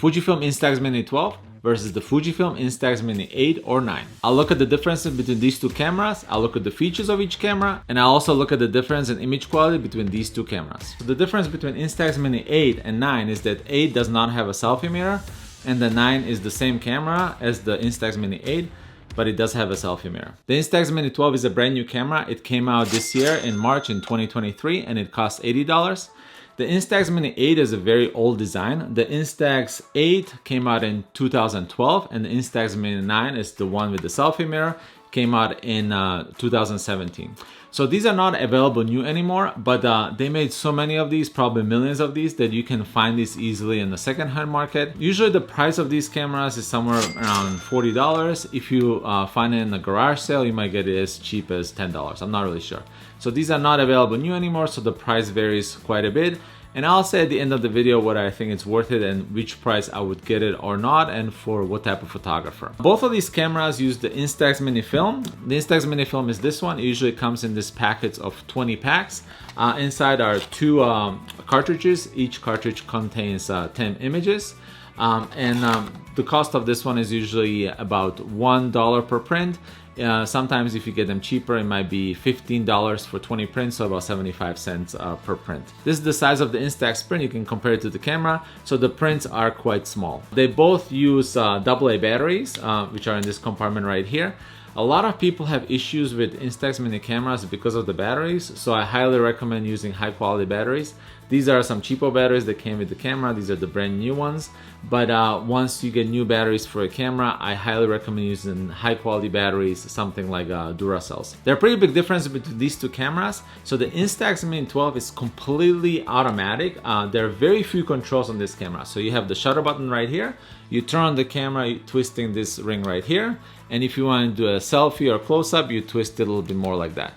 Fujifilm Instax Mini 12 versus the Fujifilm Instax Mini 8 or 9. I'll look at the differences between these two cameras, I'll look at the features of each camera, and I'll also look at the difference in image quality between these two cameras. So the difference between Instax Mini 8 and 9 is that 8 does not have a selfie mirror, and the 9 is the same camera as the Instax Mini 8, but it does have a selfie mirror. The Instax Mini 12 is a brand new camera. It came out this year in March in 2023 and it costs $80. The Instax Mini 8 is a very old design. The Instax 8 came out in 2012 and the Instax Mini 9 is the one with the selfie mirror, came out in 2017. So these are not available new anymore, but they made so many of these, probably millions of these, that you can find these easily in the secondhand market. Usually the price of these cameras is somewhere around $40. If you find it in a garage sale, you might get it as cheap as $10. I'm not really sure. So these are not available new anymore, so the price varies quite a bit. And I'll say at the end of the video what I think it's worth it and which price I would get it or not and for what type of photographer. Both of these cameras use the Instax Mini film. The Instax Mini film is this one. It usually comes in this package of 20 packs. Inside are two cartridges. Each cartridge contains 10 images. The cost of this one is usually about $1 per print. Sometimes if you get them cheaper, it might be $15 for 20 prints, so about 75 cents per print. This is the size of the Instax print. You can compare it to the camera, so the prints are quite small. They both use AA batteries, which are in this compartment right here. A lot of people have issues with Instax Mini cameras because of the batteries, so I highly recommend using high quality batteries. These are some cheapo batteries that came with the camera. These are the brand new ones. But once you get new batteries for a camera, I highly recommend using high quality batteries, something like Duracells. There are pretty big differences between these two cameras. So the Instax Mini 12 is completely automatic. There are very few controls on this camera. So you have the shutter button right here. You turn on the camera, twisting this ring right here. And if you want to do a selfie or close-up, you twist it a little bit more like that.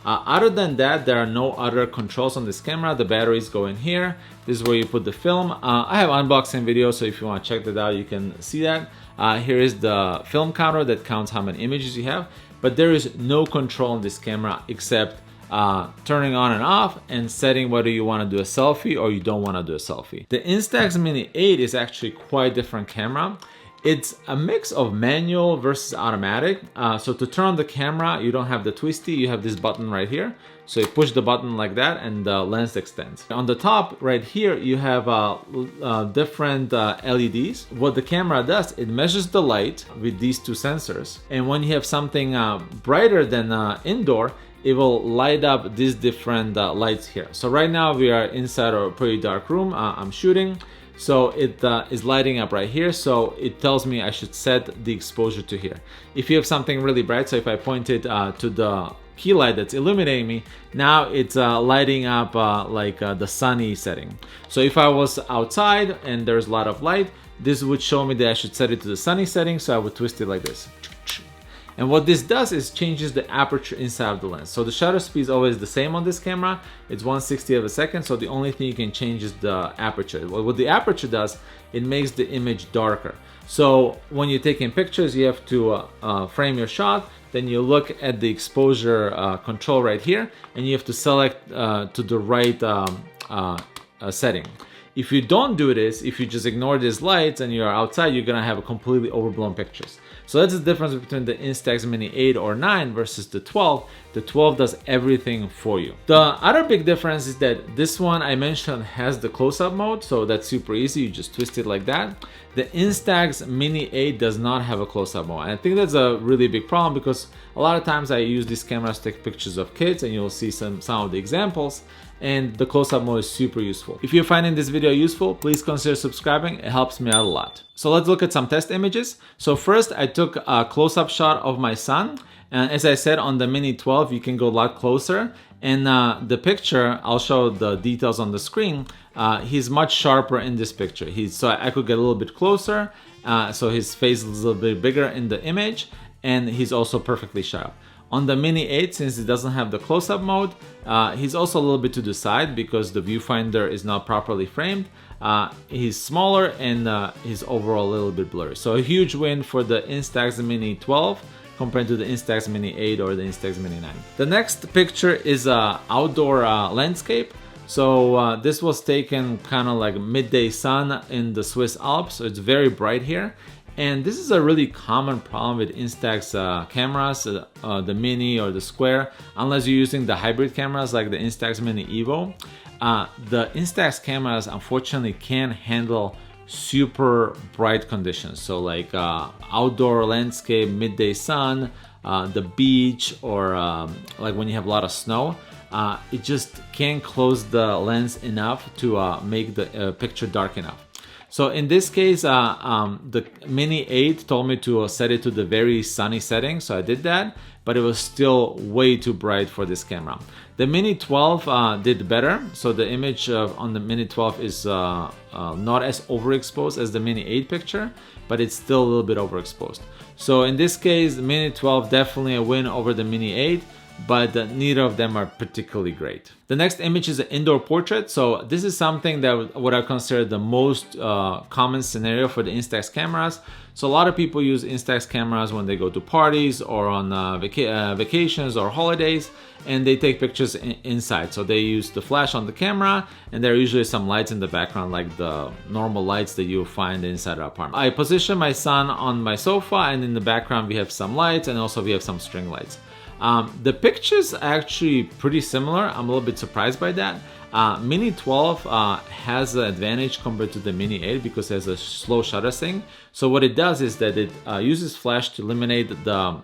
Other than that, there are no other controls on this camera. The batteries go in here. This is where you put the film. I have unboxing video, so if you want to check that out, you can see that. Here is the film counter that counts how many images you have. But there is no control on this camera except turning on and off and setting whether you want to do a selfie or you don't want to do a selfie. The Instax Mini 8 is actually quite a different camera. It's a mix of manual versus automatic. So to turn on the camera, you don't have the twisty, you have this button right here. So you push the button like that and the lens extends. On the top right here, you have different LEDs. What the camera does, it measures the light with these two sensors. And when you have something brighter than indoor, it will light up these different lights here. So right now we are inside a pretty dark room. I'm shooting. So it is lighting up right here, so it tells me I should set the exposure to here. If you have something really bright, so if I point it to the key light that's illuminating me, now it's lighting up like the sunny setting. So if I was outside and there's a lot of light, this would show me that I should set it to the sunny setting, so I would twist it like this. And what this does is changes the aperture inside of the lens. So the shutter speed is always the same on this camera. It's 1/60 of a second, so the only thing you can change is the aperture. What the aperture does, it makes the image darker. So when you're taking pictures, you have to frame your shot, then you look at the exposure control right here, and you have to select to the right setting. If you don't do this, if you just ignore these lights and you're outside, you're gonna have a completely overblown pictures. So that's the difference between the Instax Mini 8 or 9 versus the 12. The 12 does everything for you. The other big difference is that this one I mentioned has the close-up mode, so that's super easy. You just twist it like that. The Instax Mini 8 does not have a close-up mode. And I think that's a really big problem because a lot of times I use these cameras to take pictures of kids, and you'll see some of the examples. And the close-up mode is super useful. If you're finding this video useful, please consider subscribing. It helps me out a lot. So let's look at some test images. So first I took a close-up shot of my son. And as I said, on the Mini 12, you can go a lot closer. And the picture, I'll show the details on the screen. He's much sharper in this picture. So I could get a little bit closer. So his face is a little bit bigger in the image. And he's also perfectly sharp. On the Mini 8, since it doesn't have the close-up mode, he's also a little bit to the side because the viewfinder is not properly framed. He's smaller and he's overall a little bit blurry. So a huge win for the Instax Mini 12 compared to the Instax Mini 8 or the Instax Mini 9. The next picture is an outdoor landscape. So this was taken kind of like midday sun in the Swiss Alps, so it's very bright here. And this is a really common problem with Instax cameras, the Mini or the Square, unless you're using the hybrid cameras like the Instax Mini Evo. The Instax cameras unfortunately can't handle super bright conditions. So like outdoor landscape, midday sun, the beach, or like when you have a lot of snow. It just can't close the lens enough to make the picture dark enough. So in this case, the Mini 8 told me to set it to the very sunny setting, so I did that, but it was still way too bright for this camera. The Mini 12 did better, so the image on the Mini 12 is not as overexposed as the Mini 8 picture, but it's still a little bit overexposed. So in this case, the Mini 12 definitely a win over the Mini 8, but neither of them are particularly great. The next image is an indoor portrait. So this is something that what I consider the most common scenario for the Instax cameras. So a lot of people use Instax cameras when they go to parties or on vacations or holidays, and they take pictures inside. So they use the flash on the camera, and there are usually some lights in the background, like the normal lights that you'll find inside an apartment. I position my son on my sofa, and in the background we have some lights, and also we have some string lights. The picture's actually pretty similar. I'm a little bit surprised by that. Mini 12 has an advantage compared to the Mini 8 because it has a slow shutter sync. So what it does is that it uses flash to eliminate the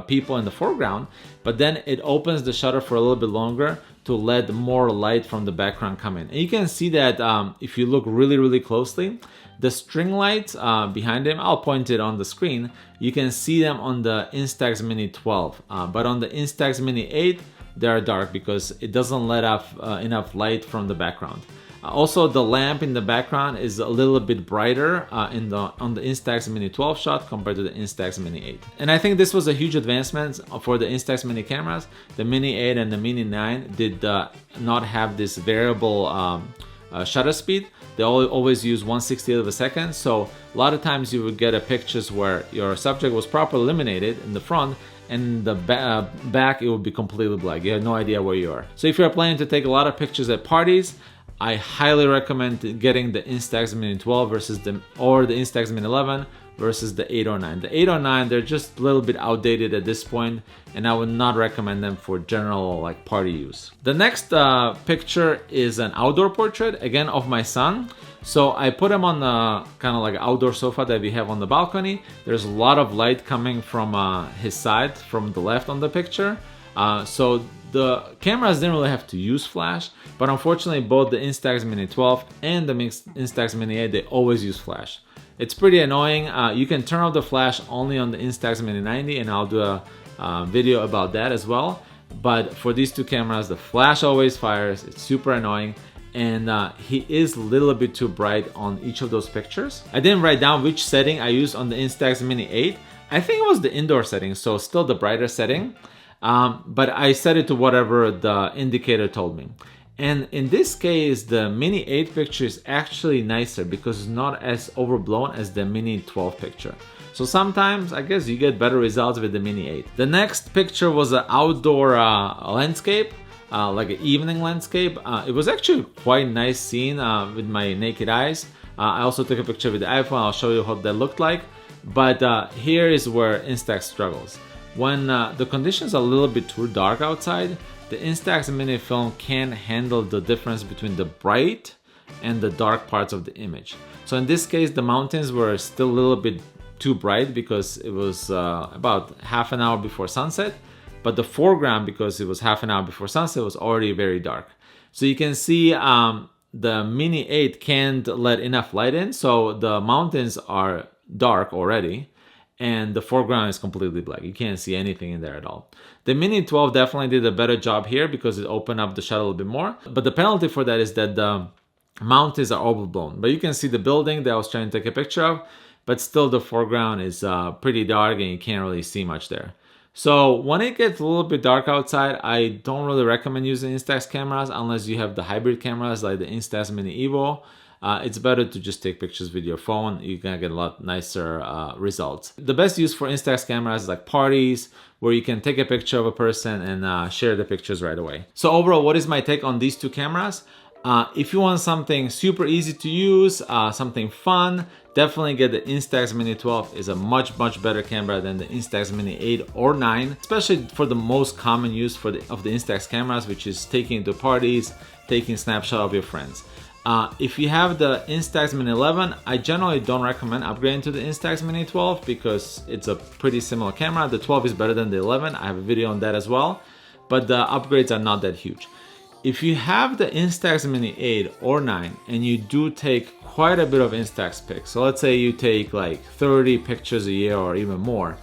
people in the foreground, but then it opens the shutter for a little bit longer to let more light from the background come in. And you can see that if you look really closely, the string lights behind him, I'll point it on the screen, you can see them on the Instax Mini 12, but on the Instax Mini 8, they are dark because it doesn't let off enough light from the background. Also, the lamp in the background is a little bit brighter on the Instax Mini 12 shot compared to the Instax Mini 8. And I think this was a huge advancement for the Instax Mini cameras. The Mini 8 and the Mini 9 did not have this variable shutter speed. They always use 1/60th of a second, so a lot of times you would get pictures where your subject was properly illuminated in the front, and the back it would be completely black. You have no idea where you are. So if you're planning to take a lot of pictures at parties, I highly recommend getting the Instax Mini 12 versus the Instax Mini 11 versus the 8 or 9. The 8 or 9, they're just a little bit outdated at this point, and I would not recommend them for general like party use. The next picture is an outdoor portrait, again of my son. So I put him on the kind of like outdoor sofa that we have on the balcony. There's a lot of light coming from his side, from the left on the picture. So the cameras didn't really have to use flash, but unfortunately both the Instax Mini 12 and the Instax Mini 8, they always use flash. It's pretty annoying. You can turn off the flash only on the Instax Mini 90, and I'll do a video about that as well. But for these two cameras, the flash always fires. It's super annoying, and he is a little bit too bright on each of those pictures. I didn't write down which setting I used on the Instax Mini 8. I think it was the indoor setting, so still the brighter setting. But I set it to whatever the indicator told me. And in this case, the Mini 8 picture is actually nicer because it's not as overblown as the Mini 12 picture. So sometimes, I guess you get better results with the Mini 8. The next picture was an outdoor landscape, like an evening landscape. It was actually quite a nice scene with my naked eyes. I also took a picture with the iPhone. I'll show you what that looked like. But here is where Instax struggles. When the conditions are a little bit too dark outside, the Instax Mini film can't handle the difference between the bright and the dark parts of the image. So in this case, the mountains were still a little bit too bright because it was about half an hour before sunset, but the foreground, because it was half an hour before sunset, was already very dark. So you can see the Mini 8 can't let enough light in, so the mountains are dark already, and the foreground is completely black. You can't see anything in there at all. The Mini 12 definitely did a better job here because it opened up the shot a little bit more, but the penalty for that is that the mountains are overblown. But you can see the building that I was trying to take a picture of, but still the foreground is pretty dark and you can't really see much there. So when it gets a little bit dark outside, I don't really recommend using Instax cameras unless you have the hybrid cameras like the Instax Mini Evo. It's better to just take pictures with your phone. You're gonna get a lot nicer results. The best use for Instax cameras is like parties, where you can take a picture of a person and share the pictures right away. So overall, what is my take on these two cameras? If you want something super easy to use, something fun, definitely get the Instax Mini 12. Is a much better camera than the Instax Mini 8 or 9, especially for the most common use of the Instax cameras, which is taking to parties, taking snapshot of your friends. If you have the Instax Mini 11, I generally don't recommend upgrading to the Instax Mini 12 because it's a pretty similar camera. The 12 is better than the 11. I have a video on that as well, but the upgrades are not that huge. If you have the Instax Mini 8 or 9 and you do take quite a bit of Instax pics, so let's say you take like 30 pictures a year or even more,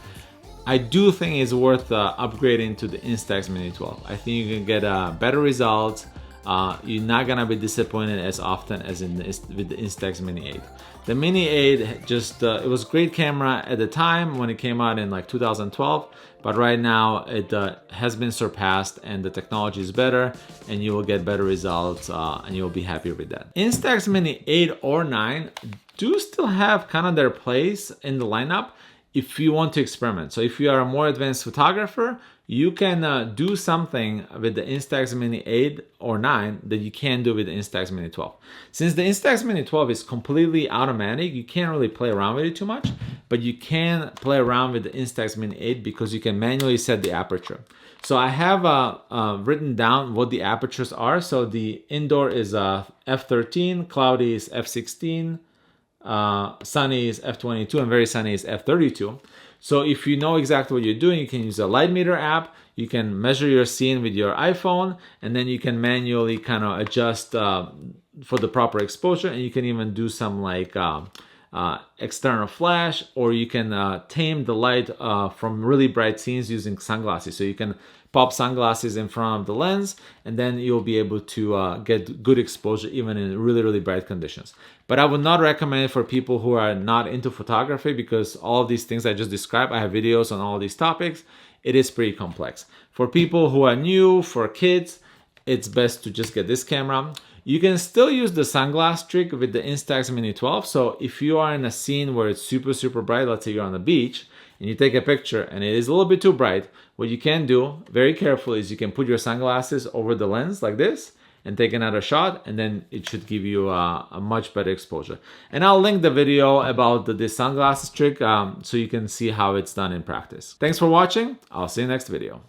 I do think it's worth upgrading to the Instax Mini 12. I think you can get better results. You're not gonna be disappointed as often as with the Instax Mini 8. The Mini 8 just, it was a great camera at the time when it came out in like 2012, but right now it has been surpassed and the technology is better and you will get better results and you'll be happier with that. Instax Mini 8 or 9 do still have kind of their place in the lineup if you want to experiment. So if you are a more advanced photographer, you can do something with the Instax Mini 8 or 9 that you can't do with the Instax Mini 12. Since the Instax Mini 12 is completely automatic, you can't really play around with it too much, but you can play around with the Instax Mini 8 because you can manually set the aperture. So I have written down what the apertures are. So the indoor is f13, cloudy is f16, sunny is f22, and very sunny is f32. So if you know exactly what you're doing, you can use a light meter app, you can measure your scene with your iPhone, and then you can manually kind of adjust for the proper exposure, and you can even do some like external flash, or you can tame the light from really bright scenes using sunglasses. So you can pop sunglasses in front of the lens, and then you'll be able to get good exposure even in really bright conditions. But I would not recommend it for people who are not into photography because all of these things I just described, I have videos on all these topics. It is pretty complex. For people who are new, for kids, it's best to just get this camera. You can still use the sunglass trick with the Instax Mini 12. So if you are in a scene where it's super bright, let's say you're on the beach, and you take a picture and it is a little bit too bright, what you can do very carefully is you can put your sunglasses over the lens like this and take another shot, and then it should give you a much better exposure. And I'll link the video about this sunglasses trick so you can see how it's done in practice. Thanks for watching. I'll see you next video.